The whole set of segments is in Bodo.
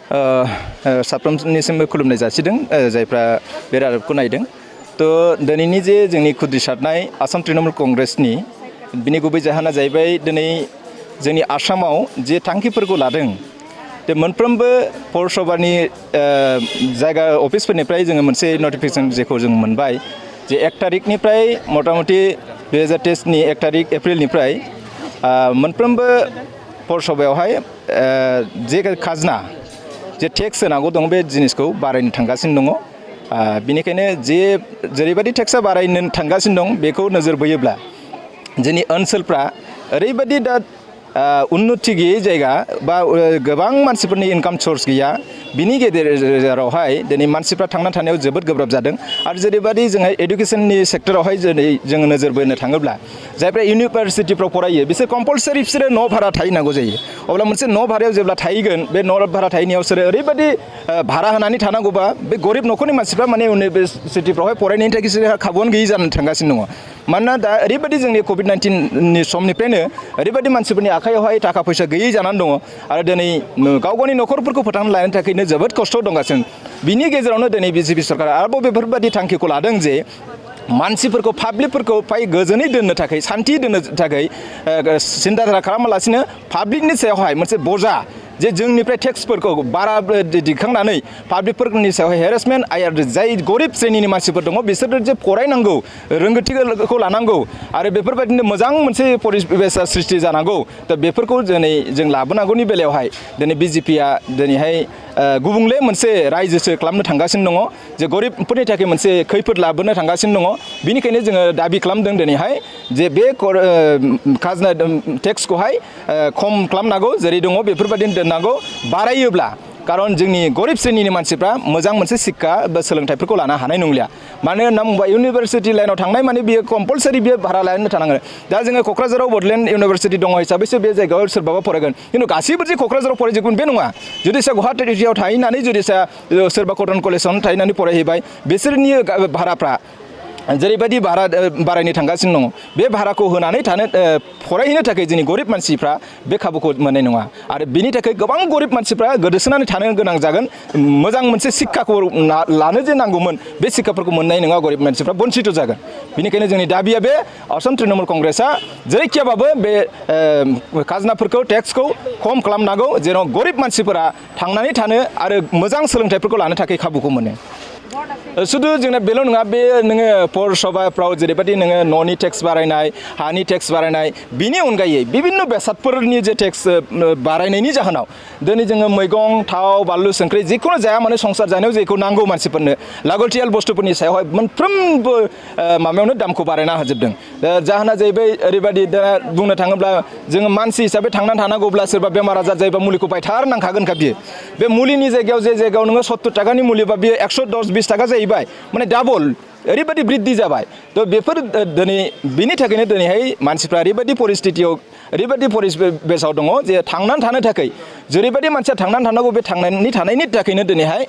साफ्रोमनिसिमबो खुलुमनाय जासिदों जायफ्रा बे रादाबखौ नायदों। तो दिनैनि जे जोंनि खुद्रिसारनाय आसाम तृणमूल कंग्रेसनि बिनि गुबै जाहोना जाहैबाय दिनै जोंनि आसामाव जे थांखिफोरखौ लादों बे मोनफ्रोमबो पौरसभानि जायगा अफिसफोरनिफ्राय जोङो मोनसे नटिफिकेसन जेखौ जों मोनबाय जे 1 तारिखनिफ्राय मटामटी 2023नि 1 तारिख एप्रिलनिफ्राय मोनफ्रोमबो पौरसभायावहाय जे खाजना जे टेक्स होनांगौ दं बे जिनिसखौ बारायनो थांगासिनो दङ। बिनिखायनो जेरैबायदि टेक्सआ बारायनो थांगासिनो दं बेखौ नोजोर बोयोब्ला जोंनि ओनसोलफ्रा ओरैबायदि दा उन्नति गैयै जायगा बा गोबां मानसिफोरनि इनकाम सोर्स गैया बिनि गेजेरावहाय दिनै मानसिफ्रा थांना थानायाव जोबोद गोब्राब जादों। आरो जेरैबायदि जोङो एडुकेसननि सेक्टरावहाय जोङो नोजोर बोनो थाङोब्ला जायफ्रा इउनिभार्सिटिफ्राव फरायो बिसोर कम्पालसारि बिसोरो न' भारा थाहैनांगौ जायो। अब्ला मोनसे न' भारायाव जेब्ला थाहैगोन बे न' भारा थाहैनायाव बिसोरो ओरैबायदि भारा होनानै थानांगौबा बे गरिब न'खरनि मानसिफ्रा माने इउनिभार्सिटिफ्रावहाय फरायनायनि थाखाय बिसोरो खाबुआनो गैयि जानानै थांगासिनो दङ। मानोना दा ओरैबायदि जोंनि COVID-19नि समनिफ्रायनो ओरैबायदि मानसिफोरनि आखायावहाय थाखा फैसा गैयै जानानै दङ आरो दिनै गाव गावनि न'खरफोरखौ फोथांना लानो थाखायनो जोबोद खस्थ' दंगासिनो। बिनि गेजेरावनो दिनै BJP सरकारा आरोबाव बेफोरबायदि थांखिखौ लादों जे मानसिफोरखौ पाब्लिकफोरखौ दिनै दोननो थाखाय सान्थि दोननो थाखाय सिन्था खालामालासिनो पाब्लिकनि सायावहाय मोनसे बजा जे जोंनिफ्राय टेक्सफोरखौ बारा दिखांनानै पाब्लिकफोरनि सायावहाय हेरेसमेन्ट आरो जाय गरिब श्रेणिनि मानसिफोर दङ बिसोर जे फरायनांगौ रोंगौथिखौ लानांगौ आरो बेफोरबायदिनो मोजां मोनसे परिबेसा सृष्टि जानांगौ दा बेफोरखौ दिनै जों लाबोनांगौनि बेलायावहाय दिनै BJPआ दिनैहाय गुबुंले मोनसे रायजोसो खालामनो थांगासिनो दङ जे गरिबफोरनि थाखाय मोनसे खैफोद लाबोनो थांगासिनो दङ। बिनिखायनो जोङो दाबि खालामदों दिनैहाय जे बे खाजोना टेक्सखौहाय खम खालामनांगौ जेरै दङ बेफोरबायदिनो दोननांगौ बारायोब्ला खारन जोंनि गरिब श्रेणिनि मानसिफ्रा मोजां मोनसे शिक्षा बा सोलोंथाइफोरखौ लानो हानाय नंलिया। मानो होनना बुङोबा इउनिभार्सिटि लाइनाव थांनाय माने बियो कम्पालसारि बियो भारा लानो थानांगोन। दा जोङो क'क्राझाराव बड'लेण्ड इउनिभार्सिटि दङ हिसाबैसो बे जायगायाव सोरबाबा फरायगोन खिन्थु गासैबो जे क'क्राझाराव फरायजोबगोन बे नङा। जुदि गुवाहाटियाव थाहैनानै जुदि सोरबा कटन कलेजावनो थाहैनानै फरायहैबाय बिसोरनि भाराफ्रा जेरैबायदि भारा बारायनो थांगासिनो दङ बे भाराखौ होनानै फरायहैनो थाखाय जोंनि गरिब मानसिफ्रा बे खाबुखौ मोननाय नङा आरो बिनि थाखाय गोबां गरिब मानसिफ्रा गोदोसोनानै थानो गोनां जागोन। मोजां मोनसे शिक्षाखौ लानो जे नांगौमोन बे शिक्षाफोरखौ मोननाय नङा गरिब मानसिफ्रा बन्सित जागोन। बेनिखायनो जोंनि दाबिया बे आसाम तृणमूल कंग्रेसआ जेरैखियाबाबो बे खाजोनाफोरखौ टेक्सखौ खम खालामनांगौ जेन' गरिब मानसिफोरा थांनानै थानो आरो मोजां सोलोंथाइफोरखौ लानो थाखाय खाबुखौ मोनो। शुधु जोंना बेल' नङा बे नोङो पौरसभाफ्राव जेरैबायदि नोङो न'नि टेक्स बारायनाय हानि टेक्स बारायनाय बिनि अनगायै बिभिन्न बेसादफोरनि जे टेक्स बारायनायनि जाहोनाव दिनै जोङो मैगं थाव बानलु संख्रि जिखुनु जाया माने संसार जानायाव जेखौ नांगौ मानसिफोरनो लागतियाल बुस्थुफोरनि सायावहाय मोनफ्रोमबो माबायावनो दामखौ बारायना होजोबदों। जाहोना जाहैबाय ओरैबायदि दा बुंनो थाङोब्ला जोङो मानसि हिसाबै थांनानै थानांगौब्ला सोरबा बेमार आजार जायोबा मुलिखौ बायथारनांखागोनखा बियो। बे मुलिनि जायगायाव जे जायगायाव नोङो 70 थाखानि मुलिबा बियो 110-20 थाखा जाहैबाय माने डाबल ओरैबायदि बृद्धि जाबाय। थ' बेफोर दिनै बिनि थाखायनो दिनैहाय मानसिफ्रा ओरैबायदि परिस्थितियाव ओरैबायदि परिबेसाव दङ जे थांनानै थानो थाखाय जेरैबायदि मानसिया थांनानै थानांगौ बे थांनानै थानायनि थाखायनो दिनैहाय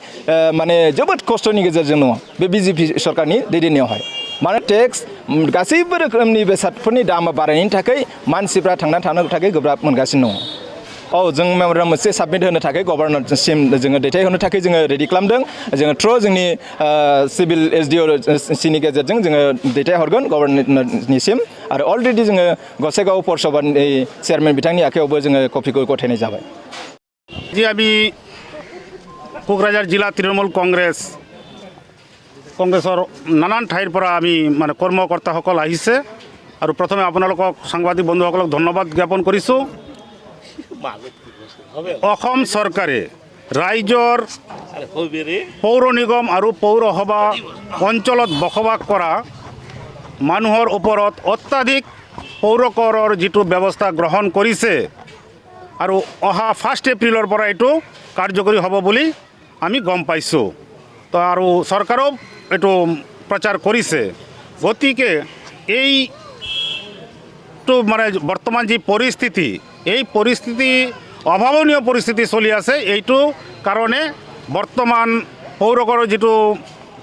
माने जोबोद खस्थ'नि गेजेरजों दङ बे BJP सरकारनि दैदेननायावहाय। माने टेक्स गासैबो रोखोमनि बेसादफोरनि दामा बारायनायनि थाखाय मानसिफ्रा थांनानै थानो थाखाय गोब्राब मोनगासिनो दङ। जों मेम'रेन्डाम मोनसे साबमिट होनो थाखाय गभर्नरसिम जोङो दैथायहरनो थाखाय जोङो रेडि खालामदों। जोङो जोंनि सिभिल SDO/Cनि गेजेरजों जोङो दैथायहरगोन गभर्नरनिसिम आरो अलरेडि जोङो गसाइगाव पौरसभानि चेयारमेन बिथांनि आखायावबो जोङो कपिखौ गथायनाय जाबाय। जी আমি কোকরাঝার জিলা তৃণমূল কংগ্ৰেছৰ নানান ঠাইৰ পৰা আমি মানে কৰ্মকৰ্তাসকল আহিছে আৰু প্ৰথমে আপোনালোকক সাংবাদিক বন্ধুসকলক ধন্যবাদ জ্ঞাপন কৰিছোঁ। অসম চৰকাৰে ৰাইজৰ পৌৰ নিগম আৰু পৌৰসভা অঞ্চলত বসবাস কৰা মানুহৰ ওপৰত অত্যাধিক পৌৰ কৰৰ যিটো ব্যৱস্থা গ্ৰহণ কৰিছে আৰু অহা 1 এপ্ৰিলৰ পৰা এইটো কাৰ্যকৰী হ'ব বুলি আমি গম পাইছোঁ। তো আৰু চৰকাৰেও এইটো প্ৰচাৰ কৰিছে। গতিকে এইটো মানে বৰ্তমান যি পৰিস্থিতি এই পৰিস্থিতি অভাৱনীয় পৰিস্থিতি চলি আছে। এইটো কাৰণে বৰ্তমান পৌৰ কৰৰ যিটো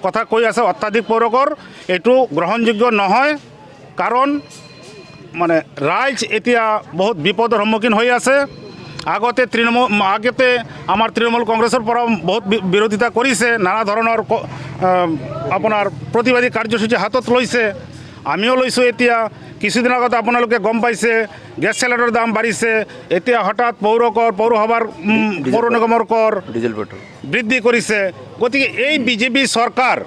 কথা কৈ আছে অত্যাধিক পৌৰ কৰ এইটো গ্ৰহণযোগ্য নহয়। কাৰণ মানে ৰাইজ এতিয়া বহুত বিপদৰ সন্মুখীন হৈ আছে আগতে আমাৰ তৃণমূল কংগ্ৰেছৰ পৰা বহুত বিৰোধিতা কৰিছে, নানা ধৰণৰ আপোনাৰ প্ৰতিবাদী কাৰ্যসূচী হাতত লৈছে, আমিও লৈছোঁ। এতিয়া কিছুদিন আগতে আপোনালোকে গম পাইছে গেছ চিলিণ্ডাৰৰ দাম বাঢ়িছে, এতিয়া হঠাৎ পৌৰসভাৰ পৌৰ নিগমৰ কৰ ডিজেল পেট্ৰল বৃদ্ধি কৰিছে। গতিকে এই বিজেপি চৰকাৰ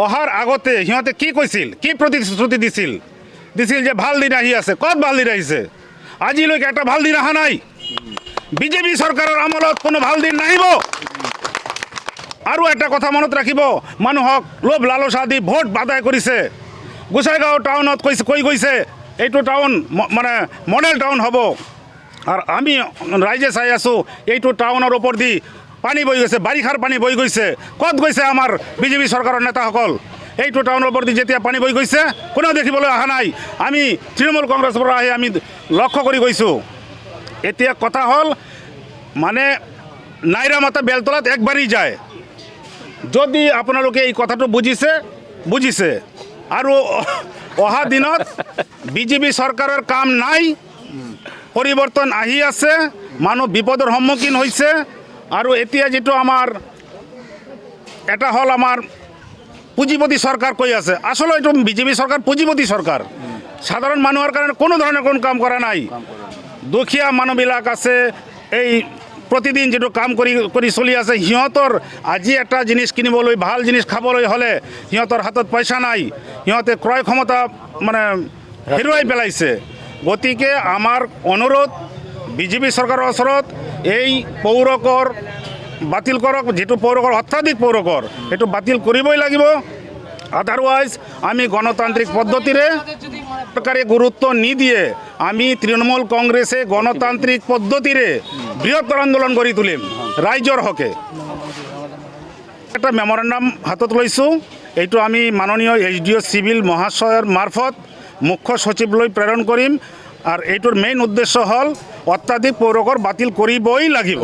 অহাৰ আগতে সিহঁতে কি কৈছিল, কি প্ৰতিশ্ৰুতি দিছিল যে ভাল দিন আহি আছে। ক'ত ভাল দিন আহিছে? আজিলৈকে এটা ভাল দিন অহা নাই। বিজেপি চৰকাৰৰ আমলত কোনো ভাল দিন নাহিব। আৰু এটা কথা মনত ৰাখিব, মানুহক লোভ লালচা দি ভোট আদায় কৰিছে। গোসাইগাঁও টাউনত কৈ গৈছে এইটো টাউন মানে মডেল টাউন হ'ব, আৰু আমি ৰাইজে চাই আছোঁ এইটো টাউনৰ ওপৰ দি পানী বৈ গৈছে, বাৰিষাৰ পানী বৈ গৈছে। ক'ত গৈছে আমাৰ বিজেপি চৰকাৰৰ নেতাসকল? এইটো টাউনৰ ওপৰ দি যেতিয়া পানী বৈ গৈছে কোনেও দেখিবলৈ অহা নাই। আমি তৃণমূল কংগ্ৰেছৰ পৰা আহি আমি লক্ষ্য কৰি গৈছোঁ। এতিয়া কথা হ'ল মানে নাইৰা মাতা বেলতলাত একবাৰেই যায়। যদি আপোনালোকে এই কথাটো বুজিছে আৰু অহা দিনত বিজেপি চৰকাৰৰ কাম নাই, পৰিৱৰ্তন আহি আছে, মানুহ বিপদৰ সন্মুখীন হৈছে। আৰু এতিয়া যিটো আমাৰ এটা হ'ল আমাৰ পুঁজিপতি চৰকাৰ কৈ আছে, আচলতে এইটো বিজেপি চৰকাৰ পুঁজিপতি চৰকাৰ। সাধাৰণ মানুহৰ কাৰণে কোনো ধৰণৰ কোনো কাম কৰা নাই। দুখীয়া মানুহবিলাক আছে, এই প্ৰতিদিন যিটো কাম কৰি চলি আছে, সিহঁতৰ আজি এটা জিনিস কিনিবলৈ, ভাল জিনিস খাবলৈ হ'লে সিহঁতৰ হাতত পইচা নাই, সিহঁতে ক্ৰয় ক্ষমতা মানে হেৰুৱাই পেলাইছে। গতিকে আমাৰ অনুৰোধ বিজেপি চৰকাৰৰ ওচৰত, এই পৌৰ কৰ বাতিল কৰক, যিটো পৌৰ কৰ অত্যাধিক পৌৰ কৰ সেইটো বাতিল কৰিবই লাগিব। আদাৰৱাইজ আমি গণতান্ত্ৰিক পদ্ধতিৰে চৰকাৰে গুৰুত্ব নিদিয়ে, আমি তৃণমূল কংগ্ৰেছে গণতান্ত্ৰিক পদ্ধতিৰে বৃহত্তৰ আন্দোলন গঢ়ি তুলিম ৰাইজৰ হকে। এটা মেমৰেণ্ডাম হাতত লৈছোঁ, এইটো আমি মাননীয় SDO চিভিল মহাশয়ৰ মাৰফত মুখ্য সচিবলৈ প্ৰেৰণ কৰিম। আৰু এইটোৰ মেইন উদ্দেশ্য হ'ল অত্যাধিক পৌৰ কৰ বাতিল কৰিবই লাগিব।